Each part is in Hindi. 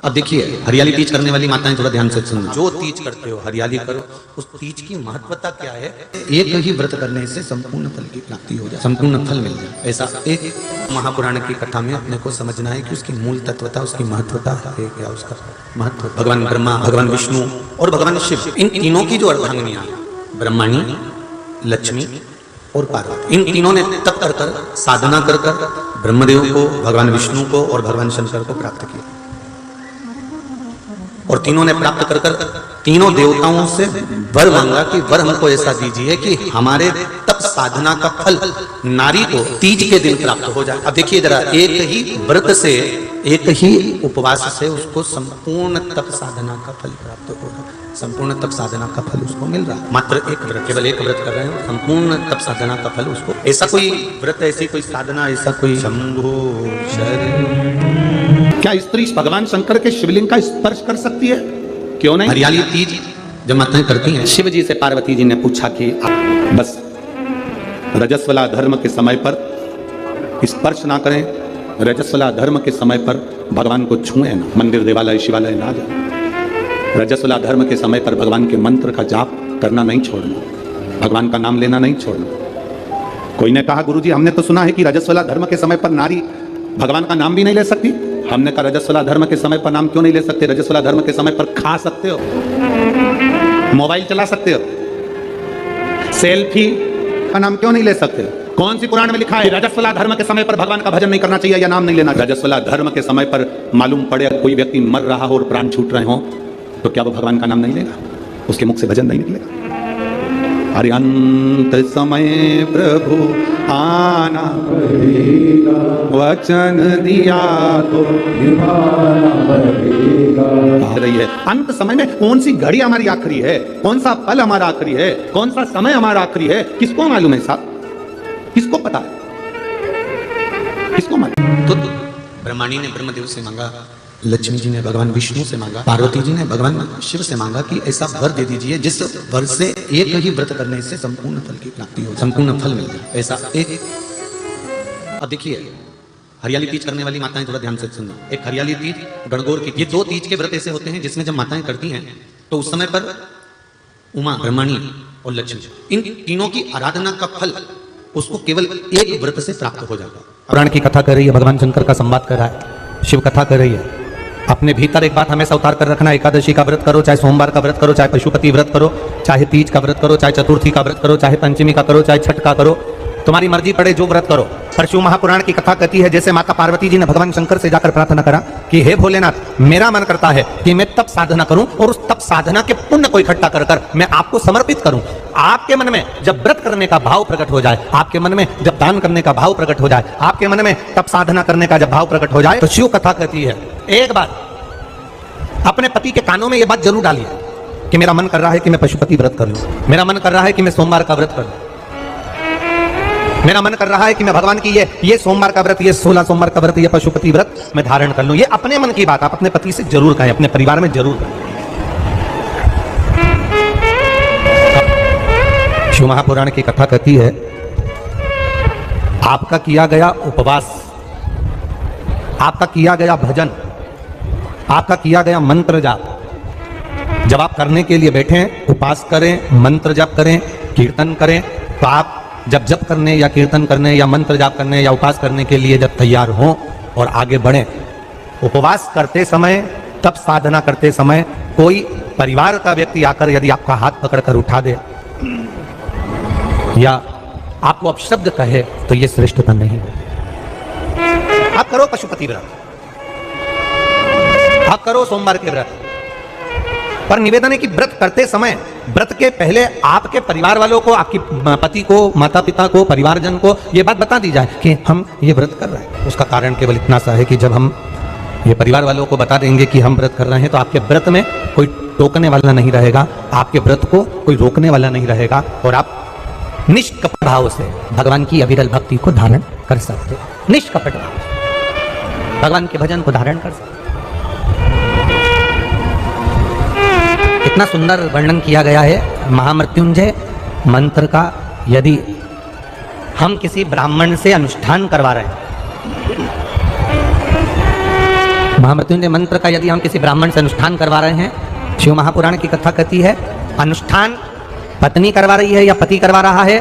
अब देखिए, हरियाली तीज करने वाली माताएं थोड़ा ध्यान से सुनो। जो तीज करते हो, हरियाली करो, उस तीज की महत्वता क्या है? एक ही व्रत करने से संपूर्ण फल की प्राप्ति हो जाए, संपूर्ण फल मिल जाए। ऐसा एक महापुराण की कथा में अपने को समझना है कि उसकी मूल तत्वता, उसकी महत्वता है क्या, उसका महत्व। भगवान ब्रह्मा, भगवान विष्णु और भगवान शिव, इन तीनों की जो अर्धांगिनियां, ब्रह्मणी, लक्ष्मी और पार्वती, इन तीनों ने तप कर कर, साधना कर कर ब्रह्मदेव को, भगवान विष्णु को और भगवान शंकर को प्राप्त किया। और तीनों ने प्राप्त कर कर तीनों देवताओं से वर मांगा कि वर हमको ऐसा दीजिए कि हमारे तप साधना का फल नारी को तीज के दिन प्राप्त हो जाए। अब देखिए जरा, एक ही व्रत से, एक ही उपवास से उसको संपूर्ण तप साधना का फल प्राप्त हो रहा है, संपूर्ण तप साधना का फल उसको मिल रहा है। मात्र एक व्रत, केवल एक व्रत कर रहे हैं, संपूर्ण तप साधना का फल उसको। ऐसा कोई व्रत, ऐसी कोई साधना, ऐसा कोई शंभो शरण। क्या स्त्री भगवान शंकर के शिवलिंग का स्पर्श कर सकती है? क्यों नहीं? हरियाली तीज जब माताएं करती हैं, शिव जी से पार्वती जी ने पूछा कि आप बस रजस्वला धर्म के समय पर स्पर्श ना करें, रजस्वला धर्म के समय पर भगवान को छुएं ना, मंदिर देवालय शिवालय ना जाए। रजस्वला धर्म के समय पर भगवान के मंत्र का जाप करना नहीं छोड़ना, भगवान का नाम लेना नहीं छोड़ना। कोई ने कहा, गुरुजी हमने तो सुना है कि रजस्वला धर्म के समय पर नारी भगवान का नाम भी नहीं ले सकती। हमने कहा, रजस्वला धर्म के समय पर नाम क्यों नहीं ले सकते? रजस्वला धर्म के समय पर खा सकते हो, मोबाइल चला सकते हो, सेल्फी का नाम क्यों नहीं ले सकते? कौन सी पुराण में लिखा है रजस्वला धर्म के समय पर भगवान का भजन नहीं करना चाहिए या नाम नहीं लेना? रजस्वला धर्म के समय पर मालूम पड़े कोई व्यक्ति मर रहा हो और प्राण छूट रहे हो, तो क्या वो भगवान का नाम नहीं लेगा? उसके मुख से भजन नहीं निकलेगा? अरे अंत समय प्रभु आना पड़ेगा, वचन दिया तो निभाना पड़ेगा। रही है अंत समय में कौन सी घड़ी हमारी आखिरी है, कौन सा पल हमारा आखिरी है, कौन सा समय हमारा आखिरी है, किसको मालूम है साहब? किसको पता है? किसको मालूम? तो ब्रह्मणी ने ब्रह्मदेव से मांगा, लक्ष्मी जी ने भगवान विष्णु से मांगा, पार्वती जी ने भगवान शिव से मांगा कि ऐसा वर दे दीजिए जिस वर से एक ही व्रत करने से संपूर्ण फल की प्राप्ति हो, संपूर्ण फल मिल जाए। ऐसा एक। अब देखिए, हरियाली तीज करने वाली माताएं थोड़ा ध्यान से सुनो। एक हरियाली तीज, गणगौर की, ये दो तीज के व्रत ऐसे होते हैं जिसमें जब माताएं करती हैं तो उस समय पर उमा, ब्रह्मणी और लक्ष्मी, इन तीनों की आराधना का फल उसको केवल एक व्रत से प्राप्त हो जाता है। पुराण की कथा कर रही है, भगवान शंकर का संवाद कर रहा है, शिव कथा कर रही है। अपने भीतर एक बात हमेशा उतार कर रखना, एकादशी का व्रत करो, चाहे सोमवार का व्रत करो, चाहे पशुपति व्रत करो, चाहे तीज का व्रत करो, चाहे चतुर्थी का व्रत करो, चाहे पंचमी का करो, चाहे छठ का करो, तुम्हारी मर्जी पड़े जो व्रत करो। पर शिव महापुराण की कथा कहती है जैसे माता पार्वती जी ने भगवान शंकर से जाकर प्रार्थना करा कि हे भोलेनाथ, मेरा मन करता है कि मैं तप साधना करूं और उस तप साधना के पुण्य को इकट्ठा कर कर मैं आपको समर्पित करूं। आपके मन में जब व्रत करने का भाव प्रकट हो जाए, आपके मन में जब दान करने का भाव प्रकट हो जाए, आपके मन में तप साधना करने का जब भाव प्रकट हो जाए, तो शिव कथा कहती है एक बार अपने पति के कानों में यह बात जरूर डालिए कि मेरा मन कर रहा है कि मैं पशुपति व्रत कर लूं, मेरा मन कर रहा है कि मैं सोमवार का व्रत कर लूं, मेरा मन कर रहा है कि मैं भगवान की ये सोमवार का व्रत, ये 16 सोमवार का व्रत, ये पशुपति व्रत मैं धारण कर लूं। ये अपने मन की बात आप अपने पति से जरूर कहें, अपने परिवार में जरूर कहें। शिव महापुराण की कथा कहती है आपका किया गया उपवास, आपका किया गया भजन, आपका किया गया मंत्र जाप, जब आप करने के लिए बैठे, उपास करें, मंत्र जाप करें, कीर्तन करें, तो आप जब जप करने या कीर्तन करने या मंत्र जाप करने या उपास करने के लिए जब तैयार हों और आगे बढ़ें, उपवास करते समय, तप साधना करते समय कोई परिवार का व्यक्ति आकर यदि आपका हाथ पकड़कर उठा दे या आपको अपशब्द कहे तो ये श्रेष्ठता नहीं है। आप करो पशुपति व्रत, आप करो सोमवार के व्रत, पर निवेदन है कि व्रत करते समय, व्रत के पहले आपके परिवार वालों को, आपकी पति को, माता पिता को, परिवारजन को ये बात बता दी जाए कि हम ये व्रत कर रहे हैं। उसका कारण केवल इतना सा है कि जब हम ये परिवार वालों को बता देंगे कि हम व्रत कर रहे हैं तो आपके व्रत में कोई टोकने वाला नहीं रहेगा, आपके व्रत को कोई रोकने वाला नहीं रहेगा और आप निष्कपट भाव से भगवान की अविरल भक्ति को धारण कर सकते, निष्कपट भाव से भगवान के भजन को धारण कर सकते। कितना सुंदर वर्णन किया गया है महामृत्युंजय मंत्र का। यदि हम किसी ब्राह्मण से अनुष्ठान करवा रहे हैं, महामृत्युंजय मंत्र का यदि हम किसी ब्राह्मण से अनुष्ठान करवा रहे हैं, शिव महापुराण की कथा कहती है अनुष्ठान पत्नी करवा रही है या पति करवा रहा है,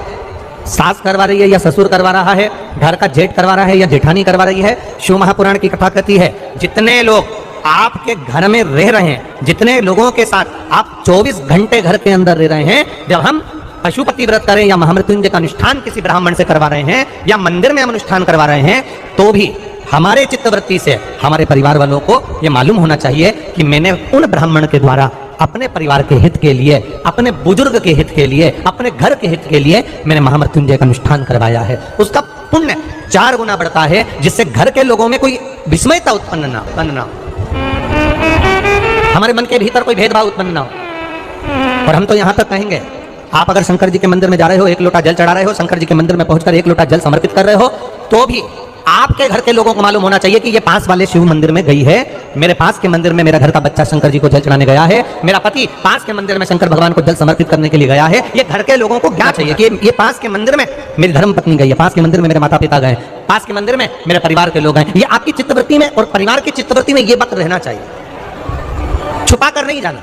सास करवा रही है या ससुर करवा रहा है, घर का जेठ करवा रहा है या जेठानी करवा रही है। शिव महापुराण की कथा कहती है जितने लोग आपके घर में रह रहे हैं, जितने लोगों के साथ आप 24 घंटे घर के अंदर रह रहे हैं, जब हम पशुपति व्रत करें या महामृत्युंजय का अनुष्ठान किसी ब्राह्मण से करवा रहे हैं या मंदिर में हम अनुष्ठान करवा रहे हैं, तो भी हमारे चित्तवृत्ति से हमारे परिवार वालों को यह मालूम होना चाहिए कि मैंने उन ब्राह्मण के द्वारा अपने परिवार के हित के लिए, अपने बुजुर्ग के हित के लिए, अपने घर के हित के लिए मैंने महामृत्युंजय का अनुष्ठान करवाया है। उसका पुण्य 4 गुना बढ़ता है, जिससे घर के लोगों में कोई विस्मयता उत्पन्न ना हो, हमारे मन के भीतर कोई भेदभाव उत्पन्न ना हो। और हम तो यहां तक कहेंगे, आप अगर शंकर जी के मंदिर में जा रहे हो, 1 लोटा जल चढ़ा रहे हो, शंकर जी के मंदिर में पहुंचकर 1 लोटा जल समर्पित कर रहे हो, तो भी आपके घर के लोगों को मालूम होना चाहिए कि ये पास वाले शिव मंदिर में गई है, मेरे पास के मंदिर में मेरा घर का बच्चा शंकर जी को जल चढ़ाने गया है, मेरा पति पास के मंदिर में शंकर भगवान को जल समर्पित करने के लिए गया है। ये घर के लोगों को ज्ञात चाहिए कि ये पास के मंदिर में मेरी धर्म पत्नी गई है, पास के मंदिर में मेरे माता पिता गए, पास के मंदिर में मेरे परिवार के लोग हैं। ये आपकी चित्तवृत्ति में और परिवार की चित्तवृत्ति में ये बात रहना चाहिए, छुपा कर नहीं जाना,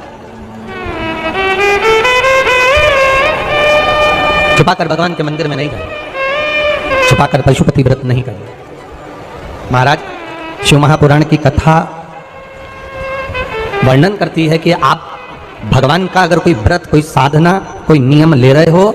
छुपाकर भगवान के मंदिर में नहीं जाना, छुपाकर पशुपति व्रत नहीं करना। महाराज, शिव महापुराण की कथा वर्णन करती है कि आप भगवान का अगर कोई व्रत, कोई साधना, कोई नियम ले रहे हो,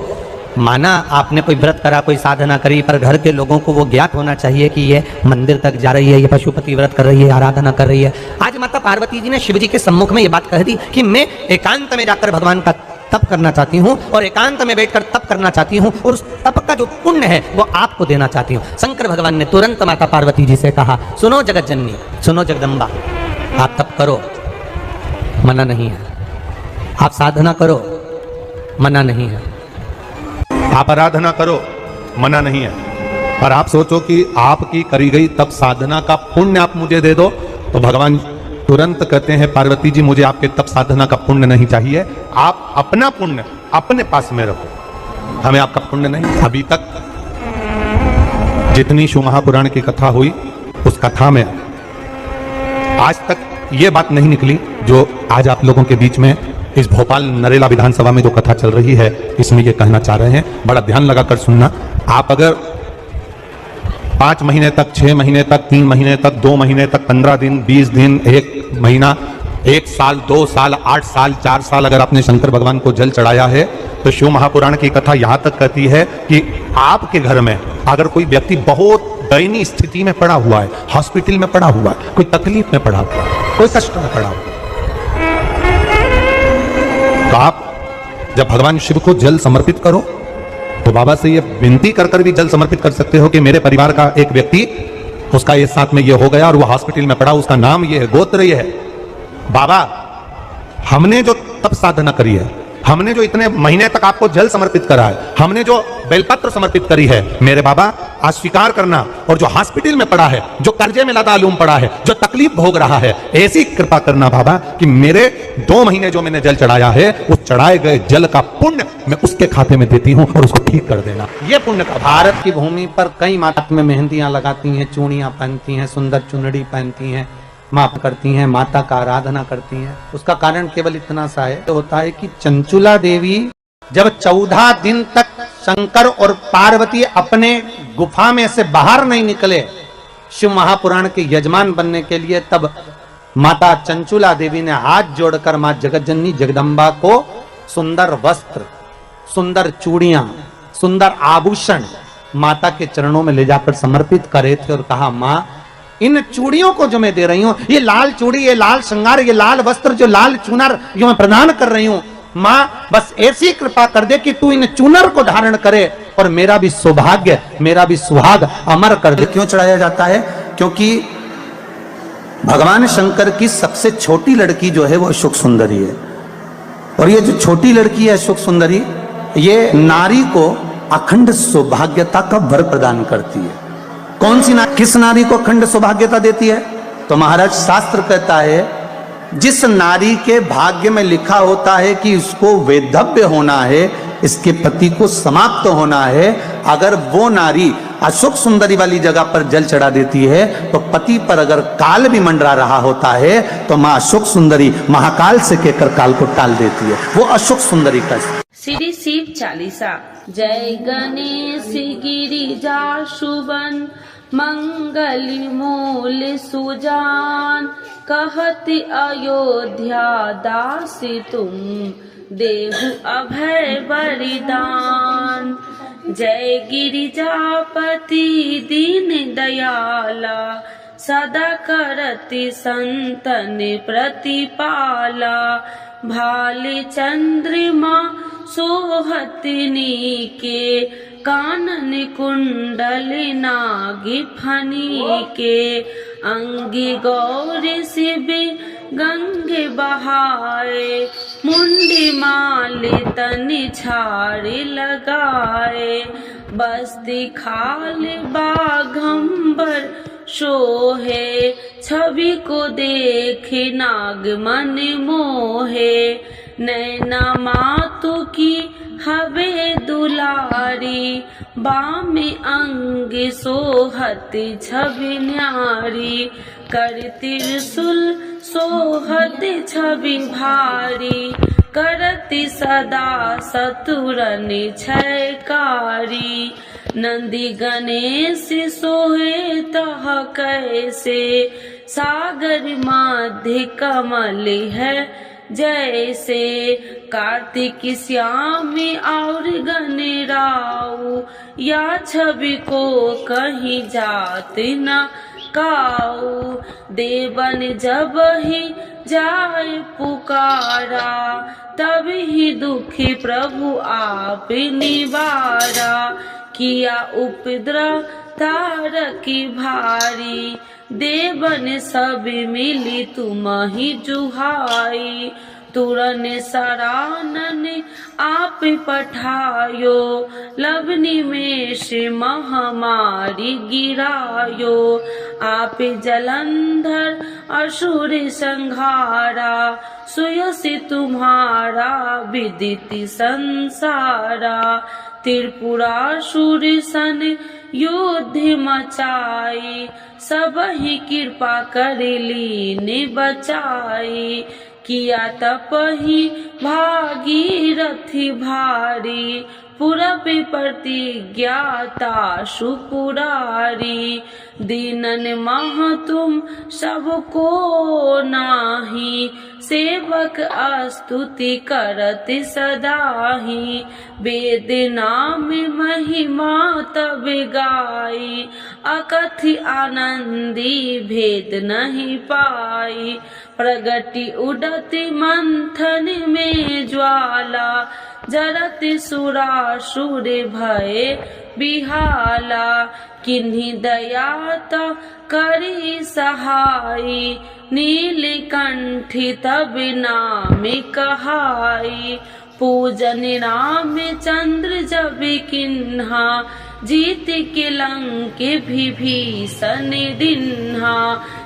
माना आपने कोई व्रत करा, कोई साधना करी, पर घर के लोगों को वो ज्ञात होना चाहिए कि ये मंदिर तक जा रही है, ये पशुपति व्रत कर रही है, आराधना कर रही है। आज माता पार्वती जी ने शिव जी के सम्मुख में ये बात कह दी कि मैं एकांत में जाकर भगवान का तप करना चाहती हूँ और एकांत में बैठकर तप करना चाहती हूँ, और उस तप का जो पुण्य है वो आपको देना चाहती हूँ। शंकर भगवान ने तुरंत माता पार्वती जी से कहा, सुनो जगत जननी, सुनो जगदम्बा, आप तप करो, मना नहीं है, आप साधना करो, मना नहीं है, आप आराधना करो, मना नहीं है, पर आप सोचो कि आपकी करी गई तप साधना का पुण्य आप मुझे दे दो, तो भगवान तुरंत कहते हैं पार्वती जी मुझे आपके तप साधना का पुण्य नहीं चाहिए, आप अपना पुण्य अपने पास में रखो, हमें आपका पुण्य नहीं। अभी तक जितनी शिव महापुराण की कथा हुई, उस कथा में आज तक ये बात नहीं निकली जो आज आप लोगों के बीच में इस भोपाल नरेला विधानसभा में जो कथा चल रही है, इसमें ये कहना चाह रहे हैं। बड़ा ध्यान लगाकर सुनना। आप अगर 5 महीने तक, 6 महीने तक, 3 महीने तक, 2 महीने तक, 15 दिन, 20 दिन, 1 महीना, 1 साल, 2 साल, 8 साल, 4 साल अगर आपने शंकर भगवान को जल चढ़ाया है, तो शिव महापुराण की कथा यहां तक कहती है कि आपके घर में अगर कोई व्यक्ति बहुत दयनीय स्थिति में पड़ा हुआ है, हॉस्पिटल में पड़ा हुआ है, कोई तकलीफ में पड़ा हुआ है, कोई कष्ट में पड़ा हुआ है, तो आप जब भगवान शिव को जल समर्पित करो, तो बाबा से ये विनती कर कर भी जल समर्पित कर सकते हो कि मेरे परिवार का एक व्यक्ति, उसका इस साथ में ये हो गया और वो हॉस्पिटल में पड़ा, उसका नाम ये है, गोत्र ये है। बाबा, हमने जो तप साधना करी है, हमने जो इतने महीने तक आपको जल समर्पित करा है, हमने जो बेलपत्र समर्पित करी है, मेरे बाबा आज स्वीकार करना। और जो हॉस्पिटल में पड़ा है, जो कर्जे में लदालूम पड़ा है, जो तकलीफ भोग रहा है, ऐसी कृपा करना बाबा कि मेरे 2 महीने जो मैंने जल चढ़ाया है, उस चढ़ाए गए जल का पुण्य मैं उसके खाते में देती हूँ और उसको ठीक कर देना। ये पुण्य का। भारत की भूमि पर कई माता में मेहंदियां लगाती हैं, चूड़ियां पहनती हैं, सुंदर चुनरी पहनती हैं, माप करती हैं, माता का आराधना करती हैं। उसका कारण केवल इतना सा है, तो होता है कि चंचुला देवी जब 14 दिन तक शंकर और पार्वती अपने गुफा में से बाहर नहीं निकले शिव महापुराण के यजमान बनने के लिए, तब माता चंचुला देवी ने हाथ जोड़कर मां जगतजननी जगदम्बा को सुंदर वस्त्र, सुंदर चूड़ियां, सुंदर आभूषण माता के चरणों में ले जाकर समर्पित करे थे और कहा, मां इन चूड़ियों को जो मैं दे रही हूं, ये लाल चूड़ी, ये लाल श्रृंगार, ये लाल वस्त्र, जो लाल चूनर जो मैं प्रदान कर रही हूं, मां बस ऐसी कृपा कर दे कि तू इन चूनर को धारण करे और मेरा भी सौभाग्य, मेरा भी सुहाग अमर कर दे। क्यों चढ़ाया जाता है? क्योंकि भगवान शंकर की सबसे छोटी लड़की जो है वो सुख सुंदरी है, और ये जो छोटी लड़की है सुख सुंदरी, ये नारी को अखंड सौभाग्यता का वर प्रदान करती है। कौन सी नारी, किस नारी को अखंड सौभाग्यता देती है? तो महाराज शास्त्र कहता है, जिस नारी के भाग्य में लिखा होता है कि इसको वैधव्य होना है, इसके पति को समाप्त होना है, अगर वो नारी अशोक सुंदरी वाली जगह पर जल चढ़ा देती है, तो पति पर अगर काल भी मंडरा रहा होता है तो माँ अशोक सुंदरी महाकाल से कहकर काल को टाल देती है। वो अशोक सुंदरी का श्री शिव चालीसा। जय गणेश गिरिजा शुभन मंगल मूल सुजान, कहति अयोध्या दासी तुम देहु अभय बलिदान। जय गिरिजापति दीन दयाला, सदा करति संतन प्रतिपाला। भाले चंद्रमा सोहतनी के, कानन कुंडल नागी फनी के। अंगी गौरी शिव गंगे बहाए, मुंडी माले तनि छाड़ी लगाए। बस्ती खाल बाघंबर शोहे, छवि को देखे नाग मन मोहे। नैना मातु की हवे दुलारी, बामे अंग सोहत छवि न्यारी। कर त्रिशूल सोहत छवि भारी, करति सदा सतुरन छयकारी। नंदी गणेश सोहे तह कैसे, सागर मध्य कमल है जैसे। कार्तिक श्याम और गणराऊ, या छवि को कहीं जात न काऊ। देवन जब ही जाए पुकारा, तब ही दुखी प्रभु आप निवारा। किया उपद्रव तारकी भारी, देवन सब मिली तुम ही जुहाई। तुरन सरानन आप पठायो, लवनी में से महामारी गिरायो। आप जलंधर असुर संहारा, सुयसि तुम्हारा विदित संसारा। त्रिपुरासुर सन युद्ध मचाई, सब ही कृपा कर लीन बचाई। किया तपहि भागीरथी भारी, पूरब प्रतिज्ञाता सुपुरारी। दीनन मह तुम सबको नाही, सेवक स्तुति करत सदाही। वेद नाम महिमा तब गाई, अकथि आनंदी भेद नहीं पाई। प्रगति उडति मंथन में ज्वाला, जरत सुरासुर भय बिहाला। किन्हीं दयात करी सहाई, नीलकंठी तब नाम कहाई। पूजन राम चंद्र जब किन्हा, जीत के लंक विभीषण दिन्हा।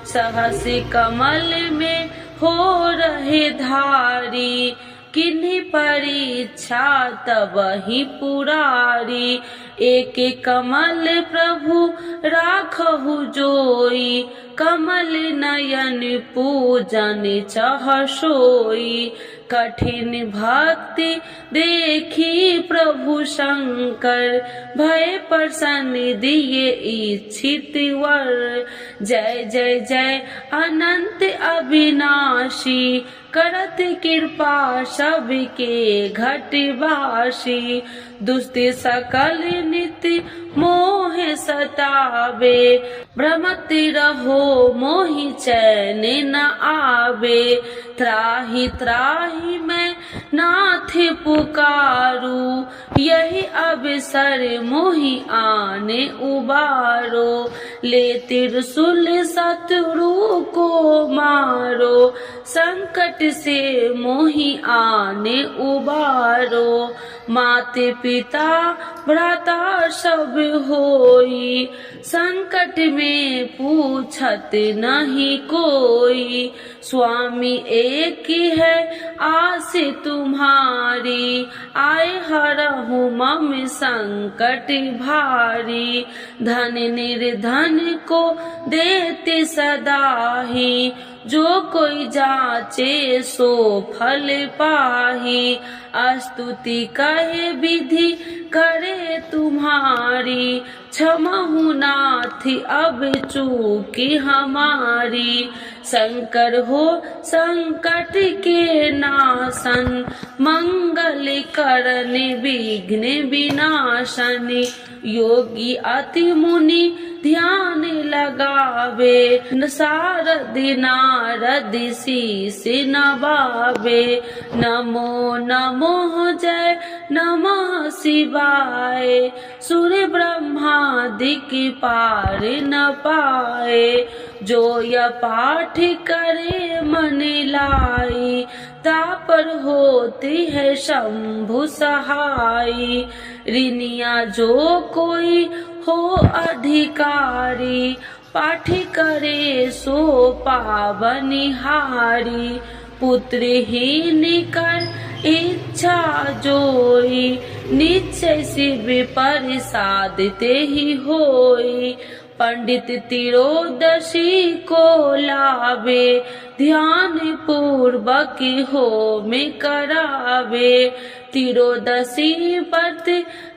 सहस कमल में हो रहे धारी, किन्हीं परीक्षा तब ही पुरारी। एक कमल प्रभु राखहु जोई, कमल नयन पूजन चह सोई। कठिन भक्ति देखी प्रभु शंकर, भय प्रसन्न दिए इच्छित वर। जय जय जय अनंत अविनाशी, करत कृपा सबके घटवासी। दुष्ट सकल नित्य मोह सतावे, भ्रमत रहो मोहि चैन न आवे। त्राहि त्राहि मैं नाथ पुकारू, यही अवसर मोहि आने उबारो। ले त्रिशूल शत्रु को मारो, संकट से मोहि आने उबारो। माते पिता भ्राता सब होई, संकट में पूछत नहीं कोई। स्वामी एक है आस तुम्हारी, आए हरहु मम संकट भारी। धन निर्धन को देते सदाही, जो कोई जाचे सो फल पाही। स्तुति कहे विधि करे तुम्हारी, क्षमहु नाथ अब चूकी हमारी। शंकर हो संकट के नाशन, मंगल करन विघ्न विनाशन। योगी अति मुनि ध्यान लगावे, सारद नारद शीस नवावे। नमो नमो जय नमः शिवाय, सुर ब्रह्मादिक पार न पाए। जो यह पाठ करे मन लाई, तापर होती है शंभु सहाई। ऋनिया जो कोई हो अधिकारी, पाठ करे सो पावनिहारी। पुत्रहीन कर इच्छा जोई, निश्चय शिव प्रसाद ते ही होई। पंडित तिरोदशी को लावे, ध्यान पूर्वक होम करावे। तिरोदशी व्रत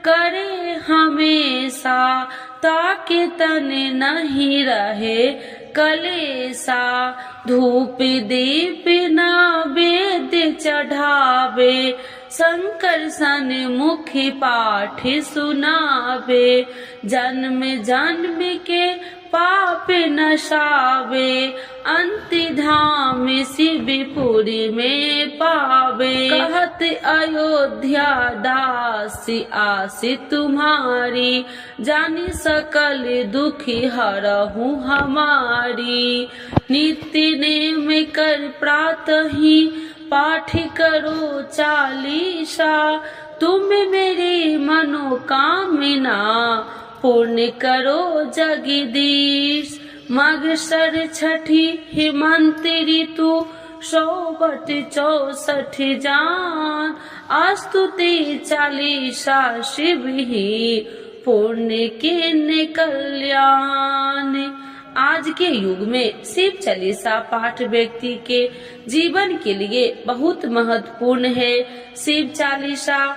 करे हमेशा, ताकि तन नहीं रहे कलेसा। धूप दीप नैवेद्य चढ़ावे, शंकर सन मुखी पाठ सुनावे। जन्म जन्म के पाप नशावे, अंति धाम शिवपुरी में पावे। कहत अयोध्या दासी आस तुम्हारी, जानी सकल दुखी हरहु हमारी। नित्य नेम कर प्रातः ही पाठ करो चालीसा, तुम मेरी मनोकामना पूर्ण करो जगदीश। मगसर छठी हेमंत ऋतु, 164 जान। स्तुति चालीसा शिव ही, पुण्य के कल्याण। आज के युग में शिव चालीसा पाठ व्यक्ति के जीवन के लिए बहुत महत्वपूर्ण है। शिव चालीसा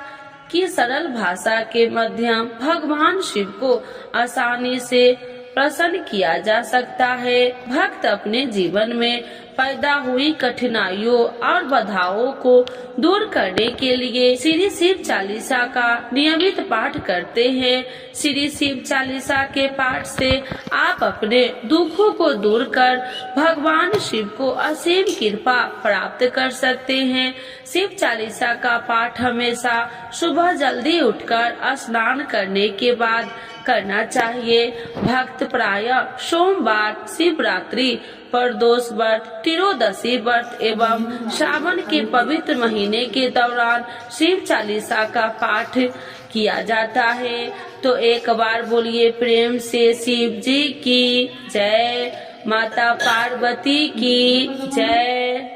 की सरल भाषा के माध्यम भगवान शिव को आसानी से प्रसन्न किया जा सकता है। भक्त अपने जीवन में पैदा हुई कठिनाइयों और बाधाओं को दूर करने के लिए श्री शिव चालीसा का नियमित पाठ करते हैं। श्री शिव चालीसा के पाठ से आप अपने दुखों को दूर कर भगवान शिव को असीम कृपा प्राप्त कर सकते हैं। शिव चालीसा का पाठ हमेशा सुबह जल्दी उठकर स्नान करने के बाद करना चाहिए। भक्त प्रायः सोमवार, शिवरात्रि, प्रदोष व्रत, त्रियोदशी व्रत एवं श्रावण के पवित्र महीने के दौरान शिव चालीसा का पाठ किया जाता है। तो एक बार बोलिए प्रेम से शिव जी की जय, माता पार्वती की जय।